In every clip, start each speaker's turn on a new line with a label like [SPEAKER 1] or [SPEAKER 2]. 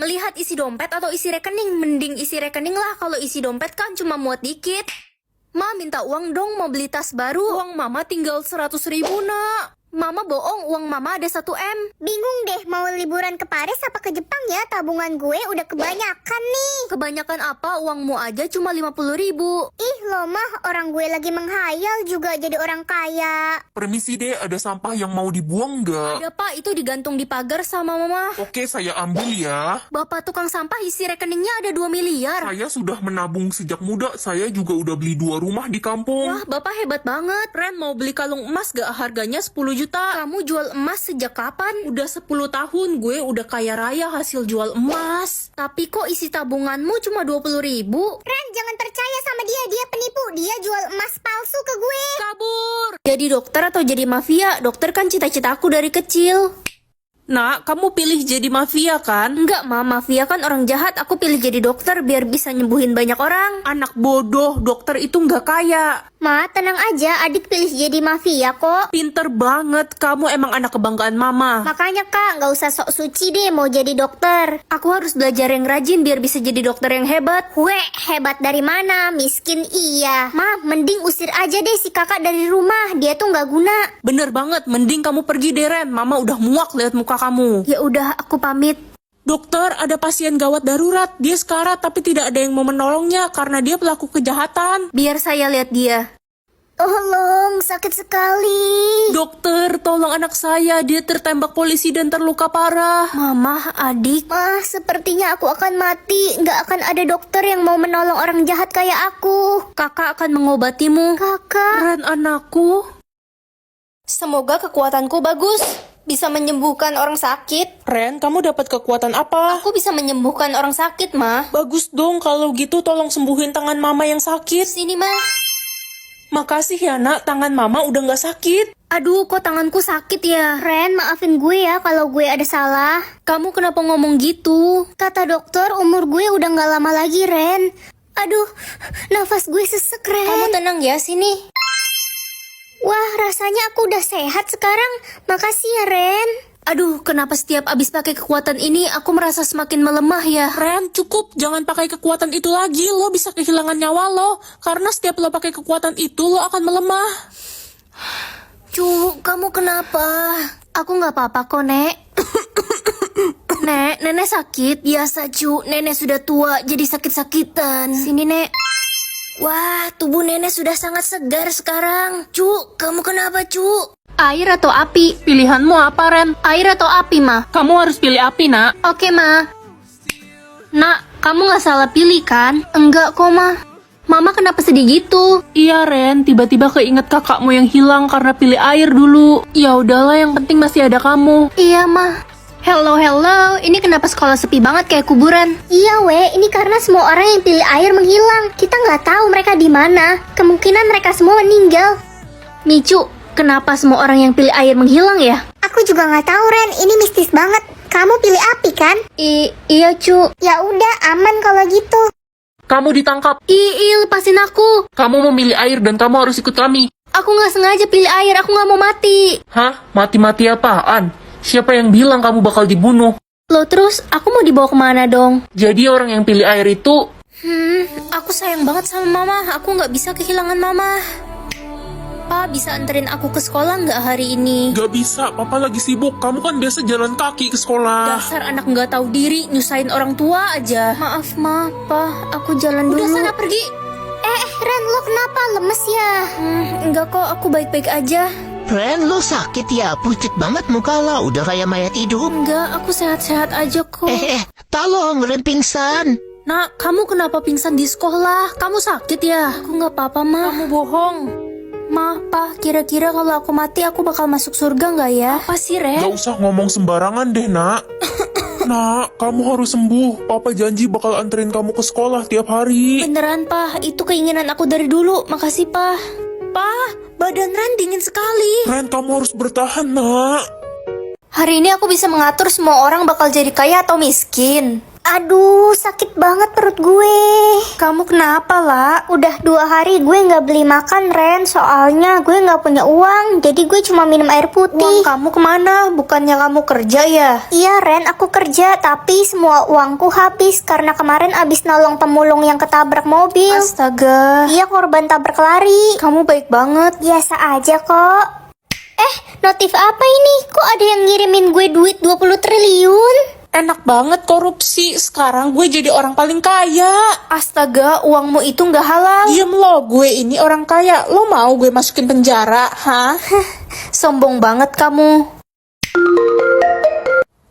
[SPEAKER 1] Melihat isi dompet atau isi rekening, mending isi rekening lah. Kalau isi dompet kan cuma muat dikit. Ma, minta uang dong, mau beli tas baru. Uang mama tinggal 100.000, nak. Mama bohong, uang mama ada 1 M.
[SPEAKER 2] Bingung deh, mau liburan ke Paris apa ke Jepang ya? Tabungan gue udah kebanyakan nih.
[SPEAKER 1] Kebanyakan apa? Uangmu aja cuma 50.000.
[SPEAKER 2] Ih, lo mah orang gue lagi menghayal juga jadi orang kaya.
[SPEAKER 3] Permisi deh, ada sampah yang mau dibuang nggak?
[SPEAKER 1] Ada pak, itu digantung di pagar sama mama.
[SPEAKER 3] Oke, saya ambil ya.
[SPEAKER 1] Bapak tukang sampah, isi rekeningnya ada 2 miliar.
[SPEAKER 3] Saya sudah menabung sejak muda. Saya juga udah beli 2 rumah di kampung.
[SPEAKER 1] Wah, bapak hebat banget. Ren, mau beli kalung emas gak? Harganya 10 juta. Kamu jual emas sejak kapan? Udah 10 tahun, gue udah kaya raya hasil jual emas. Tapi kok isi tabunganmu cuma 20.000?
[SPEAKER 2] Ren, jangan percaya sama dia, dia penipu. Dia jual emas palsu ke gue.
[SPEAKER 1] Kabur. Jadi dokter atau jadi mafia? Dokter kan cita-cita aku dari kecil.
[SPEAKER 4] Nak, kamu pilih jadi mafia kan?
[SPEAKER 1] Enggak, Ma, mafia kan orang jahat. Aku pilih jadi dokter biar bisa nyembuhin banyak orang.
[SPEAKER 4] Anak bodoh, dokter itu nggak kaya.
[SPEAKER 2] Ma, tenang aja, adik pilih jadi mafia kok.
[SPEAKER 4] Pinter banget, kamu emang anak kebanggaan mama.
[SPEAKER 2] Makanya kak, gak usah sok suci deh mau jadi dokter.
[SPEAKER 1] Aku harus belajar yang rajin biar bisa jadi dokter yang hebat.
[SPEAKER 2] Weh, hebat dari mana? Miskin iya. Ma, mending usir aja deh si kakak dari rumah. Dia tuh gak guna.
[SPEAKER 4] Bener banget, mending kamu pergi deh Ren. Mama udah muak lihat muka kamu.
[SPEAKER 1] Ya udah, aku pamit.
[SPEAKER 4] Dokter, ada pasien gawat darurat. Dia sekarat tapi tidak ada yang mau menolongnya karena dia pelaku kejahatan.
[SPEAKER 1] Biar saya lihat dia.
[SPEAKER 2] Tolong, sakit sekali.
[SPEAKER 4] Dokter, tolong anak saya. Dia tertembak polisi dan terluka parah.
[SPEAKER 1] Mama, adik.
[SPEAKER 2] Ma, sepertinya aku akan mati. Gak akan ada dokter yang mau menolong orang jahat kayak aku.
[SPEAKER 1] Kakak akan mengobatimu.
[SPEAKER 2] Kakak.
[SPEAKER 4] Ren, anakku.
[SPEAKER 1] Semoga kekuatanku bagus. Bisa menyembuhkan orang sakit.
[SPEAKER 4] Ren, kamu dapat kekuatan apa?
[SPEAKER 1] Aku bisa menyembuhkan orang sakit, Ma.
[SPEAKER 4] Bagus dong, kalau gitu tolong sembuhin tangan mama yang sakit.
[SPEAKER 1] Sini, Ma.
[SPEAKER 4] Makasih ya nak, tangan mama udah nggak sakit.
[SPEAKER 1] Aduh, kok tanganku sakit ya?
[SPEAKER 2] Ren, maafin gue ya kalau gue ada salah.
[SPEAKER 1] Kamu kenapa ngomong gitu?
[SPEAKER 2] Kata dokter, umur gue udah gak lama lagi, Ren. Aduh, nafas gue sesek, Ren.
[SPEAKER 1] Kamu tenang ya, sini.
[SPEAKER 2] Wah, rasanya aku udah sehat sekarang. Makasih ya, Ren.
[SPEAKER 1] Aduh, kenapa setiap abis pakai kekuatan ini aku merasa semakin melemah ya?
[SPEAKER 4] Ren, cukup, jangan pakai kekuatan itu lagi. Lo bisa kehilangan nyawa lo. Karena setiap lo pakai kekuatan itu, lo akan melemah.
[SPEAKER 1] Cu, kamu kenapa? Aku nggak apa-apa kok, Nek. Nek, nenek sakit. Biasa, Cu. Nenek sudah tua, jadi sakit-sakitan. Sini, Nek. Wah, tubuh nenek sudah sangat segar sekarang. Cu, kamu kenapa, Cu? Air atau api?
[SPEAKER 4] Pilihanmu apa, Ren?
[SPEAKER 1] Air atau api, Ma?
[SPEAKER 4] Kamu harus pilih api, nak.
[SPEAKER 1] Oke, Ma. Nak, kamu nggak salah pilih kan? Enggak kok, Ma. Mama kenapa sedih gitu?
[SPEAKER 4] Iya, Ren. Tiba-tiba keinget kakakmu yang hilang karena pilih air dulu. Ya udahlah, yang penting masih ada kamu.
[SPEAKER 1] Iya, Ma. Hello, hello. Ini kenapa sekolah sepi banget kayak kuburan?
[SPEAKER 2] Iya, we. Ini karena semua orang yang pilih air menghilang. Kita nggak tahu mereka di mana. Kemungkinan mereka semua meninggal.
[SPEAKER 1] Micu, kenapa semua orang yang pilih air menghilang ya?
[SPEAKER 2] Aku juga nggak tahu, Ren. Ini mistis banget. Kamu pilih api kan?
[SPEAKER 1] Iya, Cu.
[SPEAKER 2] Ya udah, aman kalau gitu.
[SPEAKER 3] Kamu ditangkap.
[SPEAKER 1] Lepasin aku.
[SPEAKER 3] Kamu memilih air dan kamu harus ikut kami.
[SPEAKER 1] Aku nggak sengaja pilih air. Aku nggak mau mati.
[SPEAKER 3] Hah? Mati-mati apaan? Siapa yang bilang kamu bakal dibunuh?
[SPEAKER 1] Loh, terus aku mau dibawa kemana dong?
[SPEAKER 3] Jadi orang yang pilih air itu...
[SPEAKER 1] Aku sayang banget sama Mama. Aku nggak bisa kehilangan Mama. Pa, bisa anterin aku ke sekolah nggak hari ini?
[SPEAKER 3] Gak bisa, papa lagi sibuk. Kamu kan biasa jalan kaki ke sekolah.
[SPEAKER 1] Dasar anak nggak tahu diri, nyusahin orang tua aja. Maaf, Ma. Pa, aku jalan dulu. Udah sana pergi.
[SPEAKER 2] Ren, lo kenapa? Lemes ya?
[SPEAKER 1] Enggak kok, aku baik-baik aja.
[SPEAKER 5] Ren, lo sakit ya? Pucat banget muka lo, udah kayak mayat hidup.
[SPEAKER 1] Enggak, aku sehat-sehat aja kok.
[SPEAKER 5] Tolong, Ren pingsan.
[SPEAKER 1] Nak, kamu kenapa pingsan di sekolah? Kamu sakit ya? Aku nggak apa-apa, Ma.
[SPEAKER 4] Kamu bohong.
[SPEAKER 1] Ma, Pa, kira-kira kalau aku mati aku bakal masuk surga nggak ya? Apa sih, Ren?
[SPEAKER 3] Gak usah ngomong sembarangan deh, nak. Nak, kamu harus sembuh. Papa janji bakal anterin kamu ke sekolah tiap hari.
[SPEAKER 1] Beneran, Pa. Itu keinginan aku dari dulu. Makasih, Pa. Pa, badan Ren dingin sekali.
[SPEAKER 3] Ren, kamu harus bertahan, nak.
[SPEAKER 1] Hari ini aku bisa mengatur semua orang bakal jadi kaya atau miskin.
[SPEAKER 2] Aduh, sakit banget perut gue.
[SPEAKER 1] Kamu kenapa, La?
[SPEAKER 2] Udah 2 hari gue nggak beli makan, Ren. Soalnya gue nggak punya uang. Jadi gue cuma minum air
[SPEAKER 1] Uang
[SPEAKER 2] putih.
[SPEAKER 1] kamu kemana? Bukannya kamu kerja ya?
[SPEAKER 2] Iya, Ren, aku kerja. Tapi semua uangku habis. Karena kemarin abis nolong pemulung yang ketabrak mobil.
[SPEAKER 1] Astaga.
[SPEAKER 2] Iya, korban tabrak lari.
[SPEAKER 1] Kamu baik banget.
[SPEAKER 2] Biasa aja kok. Notif apa ini? Kok ada yang ngirimin gue duit 20 triliun?
[SPEAKER 4] Enak banget korupsi. Sekarang gue jadi orang paling kaya.
[SPEAKER 1] Astaga, uangmu itu nggak halal.
[SPEAKER 4] Diem lo, gue ini orang kaya. Lo mau gue masukin penjara, hah?
[SPEAKER 1] Sombong banget kamu.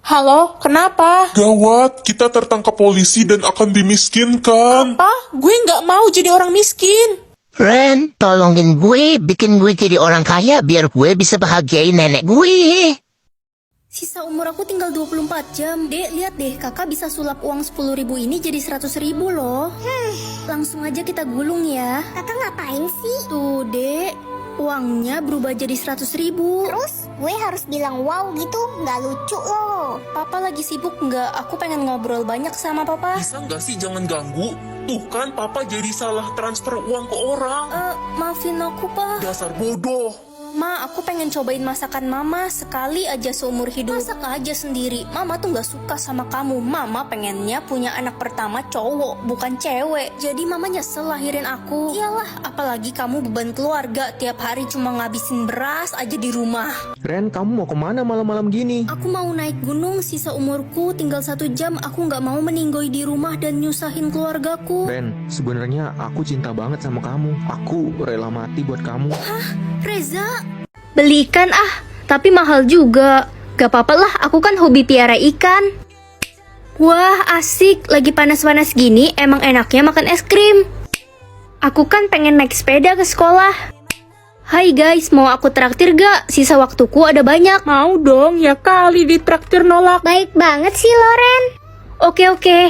[SPEAKER 4] Halo, kenapa?
[SPEAKER 3] Gawat, kita tertangkap polisi dan akan dimiskinkan.
[SPEAKER 4] Apa? Gue nggak mau jadi orang miskin.
[SPEAKER 5] Ren, tolongin gue, bikin gue jadi orang kaya biar gue bisa bahagiain nenek gue.
[SPEAKER 1] Sisa umur aku tinggal 24 jam. Dek, lihat deh, kakak bisa sulap uang 10.000 ini jadi 100.000 loh. Langsung aja kita gulung ya.
[SPEAKER 2] Kakak ngapain sih?
[SPEAKER 1] Tuh, Dek, uangnya berubah jadi 100.000.
[SPEAKER 2] Terus gue harus bilang wow gitu? Nggak lucu loh.
[SPEAKER 1] Papa lagi sibuk nggak? Aku pengen ngobrol banyak sama Papa.
[SPEAKER 3] Bisa nggak sih jangan ganggu? Tuh kan papa jadi salah transfer uang ke orang.
[SPEAKER 1] Maafin aku, Pa.
[SPEAKER 3] Dasar bodoh.
[SPEAKER 1] Ma, aku pengen cobain masakan Mama sekali aja seumur hidup. Masak aja sendiri. Mama tuh nggak suka sama kamu. Mama pengennya punya anak pertama cowok, bukan cewek. Jadi Mama nyesel lahirin aku. Iyalah, apalagi kamu beban keluarga. Tiap hari cuma ngabisin beras aja di rumah.
[SPEAKER 6] Ren, kamu mau kemana malam-malam gini?
[SPEAKER 1] Aku mau naik gunung, sisa umurku tinggal 1 jam. Aku nggak mau meninggoy di rumah dan nyusahin keluargaku.
[SPEAKER 6] Ren, sebenarnya aku cinta banget sama kamu. Aku rela mati buat kamu.
[SPEAKER 1] Reza,
[SPEAKER 2] Belikan tapi mahal juga. Gak apa-apa lah, aku kan hobi piara ikan.
[SPEAKER 1] wah asik. Lagi panas-panas gini, emang enaknya makan es krim.
[SPEAKER 2] Aku kan pengen naik sepeda ke sekolah.
[SPEAKER 1] Hai guys, mau aku traktir gak? Sisa waktuku ada banyak.
[SPEAKER 4] Mau dong, ya kali ditraktir nolak.
[SPEAKER 2] Baik banget sih Loren.
[SPEAKER 1] Oke.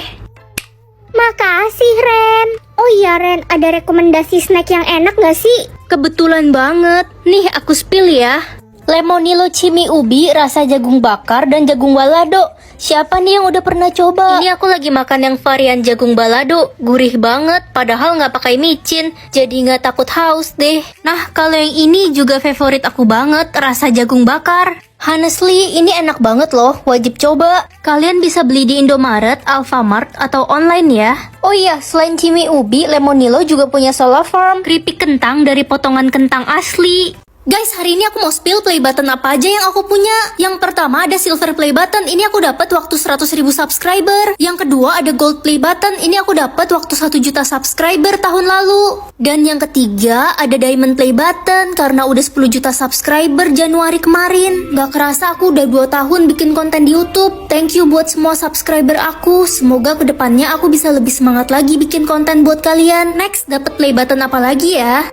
[SPEAKER 2] Makasih Ren. Oh iya Ren, ada rekomendasi snack yang enak gak sih?
[SPEAKER 1] Kebetulan banget. Nih aku spill ya. Lemonilo cimi ubi, rasa jagung bakar dan jagung balado. Siapa nih yang udah pernah coba? Ini aku lagi makan yang varian jagung balado. Gurih banget, padahal nggak pakai micin. Jadi nggak takut haus deh. Nah, kalau yang ini juga favorit aku banget, rasa jagung bakar. Honestly, ini enak banget loh, wajib coba. Kalian bisa beli di Indomaret, Alfamart, atau online ya. Oh iya, selain cimi ubi, Lemonilo juga punya Solar Farm, keripik kentang dari potongan kentang asli. Guys, hari ini aku mau spill play button apa aja yang aku punya. Yang pertama ada silver play button, ini aku dapat waktu 100.000 subscriber. Yang kedua ada gold play button, ini aku dapat waktu 1 juta subscriber tahun lalu. Dan yang ketiga ada diamond play button, karena udah 10 juta subscriber Januari kemarin. Gak kerasa aku udah 2 tahun bikin konten di YouTube. Thank you buat semua subscriber aku. Semoga kedepannya aku bisa lebih semangat lagi bikin konten buat kalian. Next, dapat play button apa lagi ya?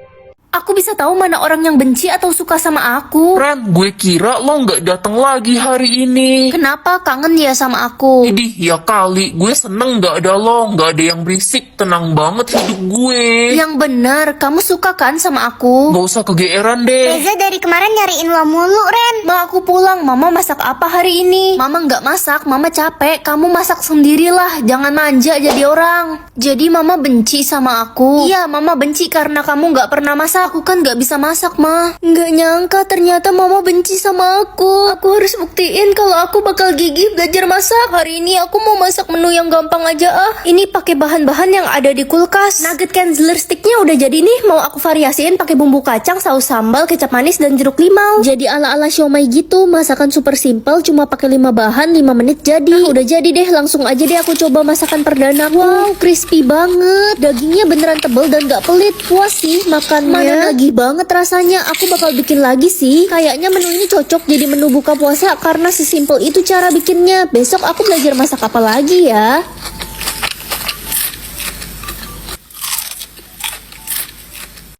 [SPEAKER 1] Aku bisa tahu mana orang yang benci atau suka sama aku.
[SPEAKER 3] Ren, gue kira lo nggak datang lagi hari ini.
[SPEAKER 1] Kenapa kangen ya sama aku?
[SPEAKER 3] Idih, ya kali. Gue seneng nggak ada lo, nggak ada yang berisik. Tenang banget hidup gue.
[SPEAKER 1] Yang bener, kamu suka kan sama aku?
[SPEAKER 3] Gak usah kegeeran deh.
[SPEAKER 2] Reza dari kemarin nyariin lo mulu Ren.
[SPEAKER 1] Ma, aku pulang. Mama masak apa hari ini? Mama nggak masak, Mama capek. Kamu masak sendirilah, jangan manja jadi orang. Jadi Mama benci sama aku? Iya, Mama benci karena kamu nggak pernah masak. Aku kan nggak bisa masak, Ma. Nggak nyangka ternyata Mama benci sama aku. Aku harus buktiin kalau aku bakal gigih belajar masak. Hari ini aku mau masak menu yang gampang aja Ini pakai bahan-bahan yang ada di kulkas. Nugget Kenzler sticknya udah jadi nih. Mau aku variasiin pakai bumbu kacang, saus sambal, kecap manis, dan jeruk limau. Jadi ala-ala siomay gitu. Masakan super simple, cuma pakai 5 bahan, 5 menit jadi. Udah jadi deh, langsung aja deh aku coba masakan perdana. Wow, crispy banget. Dagingnya beneran tebel dan gak pelit. Puas sih makannya. Mana nagih banget rasanya. Aku bakal bikin lagi sih. Kayaknya menu ini cocok jadi menu buka puasa karena sesimpel itu cara bikinnya. Besok aku belajar masak apa lagi ya.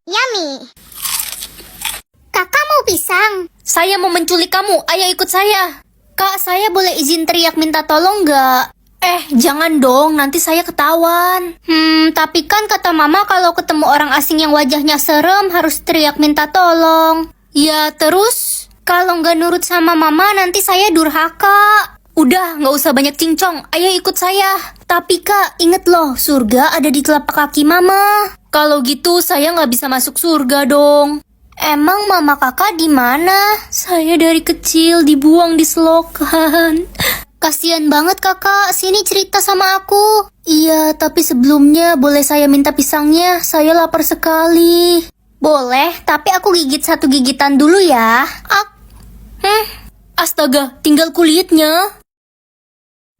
[SPEAKER 2] Yummy. Kakak mau pisang?
[SPEAKER 1] Saya mau menculik kamu. Ayo ikut saya. Kak, saya boleh izin teriak minta tolong nggak? Jangan dong, nanti saya ketahuan. Tapi kan kata Mama kalau ketemu orang asing yang wajahnya serem harus teriak minta tolong. Ya terus, kalau nggak nurut sama Mama nanti saya durhaka. Udah, nggak usah banyak cincong. Ayo ikut saya.
[SPEAKER 2] Tapi kak, inget loh, surga ada di telapak kaki mama.
[SPEAKER 1] Kalau gitu saya nggak bisa masuk surga dong.
[SPEAKER 2] Emang mama kakak di mana?
[SPEAKER 1] Saya dari kecil dibuang di selokan.
[SPEAKER 2] Kasian banget kakak, sini cerita sama aku.
[SPEAKER 1] Iya, tapi sebelumnya boleh saya minta pisangnya? Saya lapar sekali.
[SPEAKER 2] Boleh, tapi aku gigit satu gigitan dulu ya.
[SPEAKER 1] Astaga, tinggal kulitnya.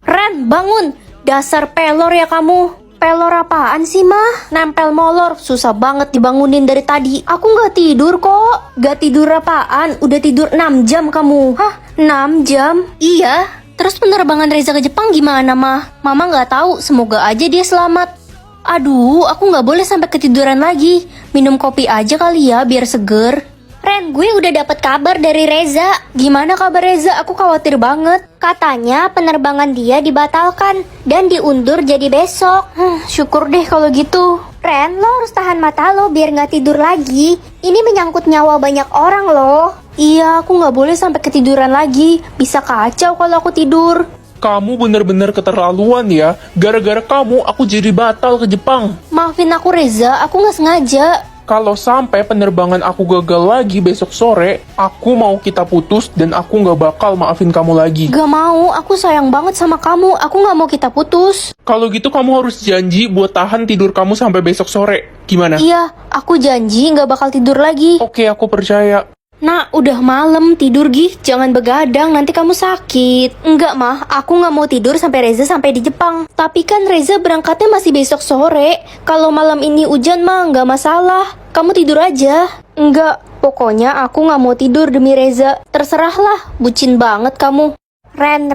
[SPEAKER 2] Ren, bangun. Dasar pelor ya kamu. Pelor apaan sih mah? Nempel molor, susah banget dibangunin dari tadi. Aku nggak tidur kok. Nggak tidur apaan? Udah tidur 6 jam kamu. Hah? 6 jam?
[SPEAKER 1] Iya, terus penerbangan Reza ke Jepang gimana mah? Mama nggak tahu, semoga aja dia selamat. Aduh, aku nggak boleh sampai ketiduran lagi. Minum kopi aja kali ya, biar seger.
[SPEAKER 2] Ren, gue udah dapet kabar dari Reza.
[SPEAKER 1] Gimana kabar Reza? Aku khawatir banget.
[SPEAKER 2] Katanya penerbangan dia dibatalkan dan diundur jadi besok.
[SPEAKER 1] Syukur deh kalau gitu.
[SPEAKER 2] Ren, lo harus tahan mata lo biar nggak tidur lagi. Ini menyangkut nyawa banyak orang loh.
[SPEAKER 1] Iya, aku nggak boleh sampai ketiduran lagi. Bisa kacau kalau aku tidur.
[SPEAKER 3] Kamu bener-bener keterlaluan ya. Gara-gara kamu, aku jadi batal ke Jepang.
[SPEAKER 1] Maafin aku Reza, aku nggak sengaja.
[SPEAKER 3] Kalau sampai penerbangan aku gagal lagi besok sore, aku mau kita putus dan aku nggak bakal maafin kamu lagi.
[SPEAKER 1] Gak mau, aku sayang banget sama kamu. Aku nggak mau kita putus.
[SPEAKER 3] Kalau gitu kamu harus janji buat tahan tidur kamu sampai besok sore. Gimana?
[SPEAKER 1] Iya, aku janji nggak bakal tidur lagi.
[SPEAKER 3] Oke, aku percaya.
[SPEAKER 1] Nak, udah malam, tidur Gih. Jangan begadang, nanti kamu sakit. Enggak mah, aku nggak mau tidur sampai Reza sampai di Jepang. Tapi kan Reza berangkatnya masih besok sore. Kalau malam ini hujan mah nggak masalah. Kamu tidur aja. Enggak, pokoknya aku nggak mau tidur demi Reza. Terserahlah, bucin banget kamu.
[SPEAKER 2] Ren.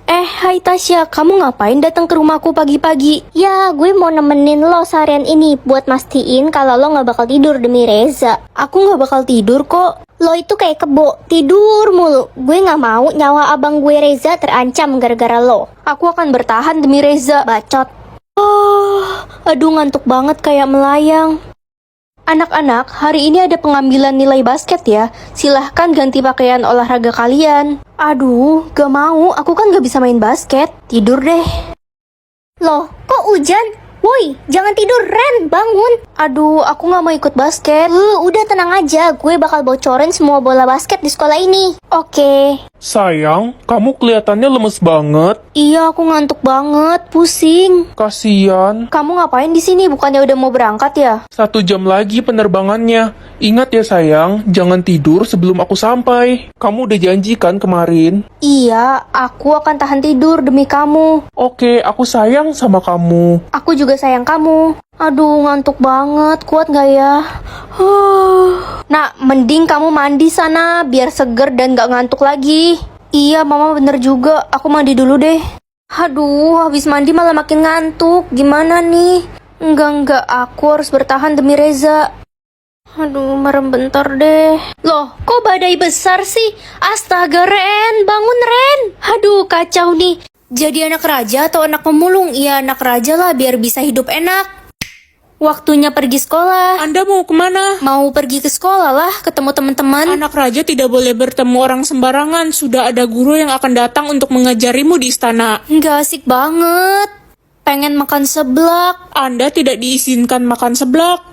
[SPEAKER 1] Hai Tasya, kamu ngapain datang ke rumahku pagi-pagi?
[SPEAKER 2] Ya, gue mau nemenin lo seharian ini buat mastiin kalau lo nggak bakal tidur demi Reza.
[SPEAKER 1] Aku nggak bakal tidur kok.
[SPEAKER 2] Lo itu kayak kebo, tidur mulu. Gue nggak mau nyawa abang gue Reza terancam gara-gara lo.
[SPEAKER 1] Aku akan bertahan demi Reza.
[SPEAKER 2] Bacot.
[SPEAKER 1] Aduh ngantuk banget kayak melayang. Anak-anak, hari ini ada pengambilan nilai basket ya. Silahkan ganti pakaian olahraga kalian. Aduh, gak mau. Aku kan gak bisa main basket. Tidur deh.
[SPEAKER 2] Loh, kok hujan? Woi, jangan tidur, Ren, bangun.
[SPEAKER 1] Aduh, aku gak mau ikut basket.
[SPEAKER 2] Udah tenang aja, gue bakal bocorin semua bola basket di sekolah ini.
[SPEAKER 1] Oke.
[SPEAKER 3] Sayang, kamu kelihatannya lemes banget.
[SPEAKER 1] Iya, aku ngantuk banget. Pusing.
[SPEAKER 3] Kasian.
[SPEAKER 1] Kamu ngapain di sini? Bukannya udah mau berangkat ya?
[SPEAKER 3] 1 jam lagi penerbangannya. Ingat ya sayang, jangan tidur sebelum aku sampai. Kamu udah janji kan kemarin?
[SPEAKER 1] Iya, aku akan tahan tidur demi kamu.
[SPEAKER 3] Oke, aku sayang sama kamu.
[SPEAKER 1] Aku juga sayang kamu. Aduh, ngantuk banget. Kuat gak ya? Nah, mending kamu mandi sana biar seger dan gak ngantuk lagi. Iya, mama bener juga. Aku mandi dulu deh. Aduh, habis mandi malah makin ngantuk. Gimana nih? Enggak. Aku harus bertahan demi Reza. Aduh, merem bentar deh. Loh, kok badai besar sih? Astaga, Ren. Bangun, Ren. Aduh, kacau nih. Jadi anak raja atau anak pemulung? Iya, anak raja lah biar bisa hidup enak. Waktunya pergi sekolah.
[SPEAKER 4] Anda mau kemana?
[SPEAKER 1] Mau pergi ke sekolah lah, ketemu teman-teman.
[SPEAKER 4] Anak raja tidak boleh bertemu orang sembarangan. Sudah ada guru yang akan datang untuk mengajarimu di istana.
[SPEAKER 1] Nggak asik banget. Pengen makan seblak.
[SPEAKER 4] Anda tidak diizinkan makan seblak.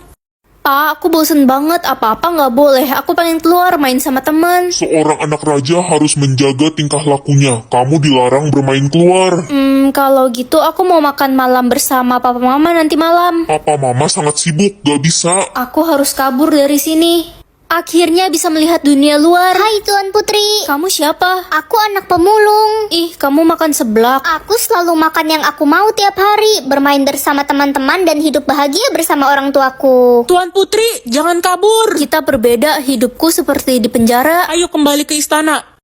[SPEAKER 1] Pak, aku bosen banget. Apa-apa nggak boleh. Aku pengen keluar main sama teman.
[SPEAKER 7] Seorang anak raja harus menjaga tingkah lakunya. Kamu dilarang bermain keluar.
[SPEAKER 1] Kalau gitu aku mau makan malam bersama papa mama nanti malam.
[SPEAKER 7] Papa mama sangat sibuk, gak bisa.
[SPEAKER 1] Aku harus kabur dari sini. Akhirnya bisa melihat dunia luar.
[SPEAKER 2] Hai Tuan Putri.
[SPEAKER 1] Kamu siapa?
[SPEAKER 2] Aku anak pemulung.
[SPEAKER 1] Ih, kamu makan seblak.
[SPEAKER 2] Aku selalu makan yang aku mau tiap hari. Bermain bersama teman-teman dan hidup bahagia bersama orang tuaku.
[SPEAKER 4] Tuan Putri, jangan kabur.
[SPEAKER 1] Kita berbeda, hidupku seperti di penjara.
[SPEAKER 4] Ayo kembali ke istana.